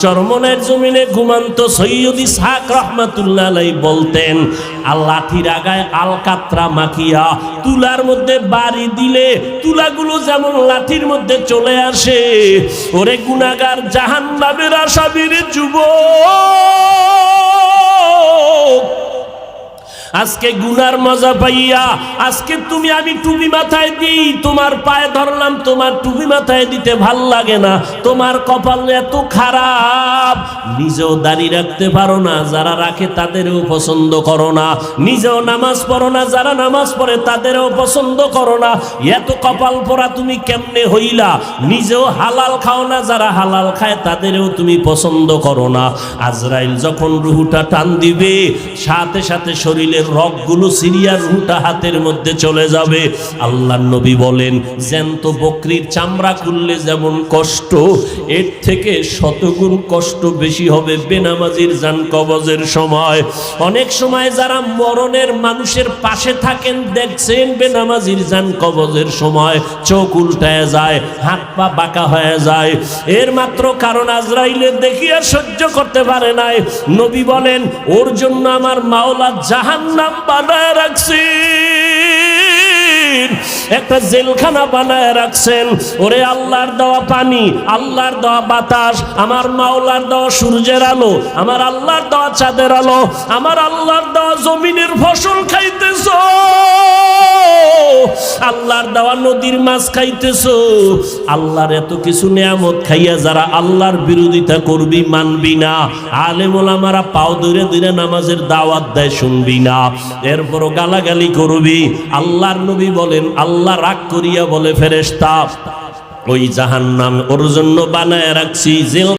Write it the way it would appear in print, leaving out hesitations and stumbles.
চরমনের জমিনে ঘুমান্ত সৈয়দ ইসহাক রাহমাতুল্লাহ আলাইহি বলতেন, লাঠির আগায় আলকাতরা মাখিয়া তুলার মধ্যে বাড়ি দিলে তুলাগুলো যেমন লাঠির মধ্যে চলে আসে। ওরে গুনাহগার জাহান্নামের আসামির যুবক, আজকে গুনার মজা পাইয়া আজকে তুমি আমি টুপি মাথায় দিই, তোমার পায়ে ধরলাম, তোমার টুপি মাথায় দিতে ভাল লাগে না, তোমার কপাল এত খারাপ, নিজেও দাঁড়িয়ে রাখতে পারো না, যারা রাখে তাদেরও পছন্দ করো না, নিজেও নামাজ পড়ো না, যারা নামাজ পড়ে তাদেরও পছন্দ করো না, এত কপাল পরা তুমি কেমনে হইলা, নিজেও হালাল খাও না, যারা হালাল খায় তাদেরও তুমি পছন্দ করো না। আজরাইল যখন রুহুটা টান দিবে, সাথে সাথে শরীরে রগগুলো সিরিয়া রুহুটা হাতের মধ্যে চলে যাবে। আল্লাহর নবী বলেন, জ্যান্ত বকরির চামড়া খুললে যেমন কষ্ট, এর থেকে শতগুণ কষ্ট বেশি হবে বেনামাজির জান কবজের সময়। অনেক সময় যারা মরণের মানুষের পাশে থাকেন দেখছেন, বেনামাজির জান কবজের সময় চোখ উল্টায় যায়, হাত পা বাঁকা হয়ে যায়, এর মাত্র কারণ আজরাইলের দেখিয়া সহ্য করতে পারে নাই। নবী বলেন, ওর জন্য আমার মাওলা জাহান্নাম বানায় রাখছেন, একটা জেলখানা বানায় রাখছেন। ওরে আল্লাহর দেওয়া পানি, আল্লাহর দেওয়া বাতাস, আমার মাওলার দেওয়া সূর্যের আলো, আমার আল্লাহর দেওয়া চাঁদের আলো, আমার আল্লাহর দেওয়া জমিনের ফসল খাইতেছো, আল্লাহর দেওয়া নদীর মাছ খাইতেছো, আল্লাহর এত কিছু নিয়ামত খাইয়া যারা আল্লাহর বিরোধিতা করবি, মানবি না, আলেম ওলামারা পাও ধরে ধরে নামাজের দাওয়াত দেয়, শুনবি না, এরপরও গালাগালি করবি। আল্লাহর নবী বলেন, আল্লাহ রাগ করিয়া বলে, ফেরেশতা ওই জাহান্নাম ওর জন্য বানায় রাখছি, জেল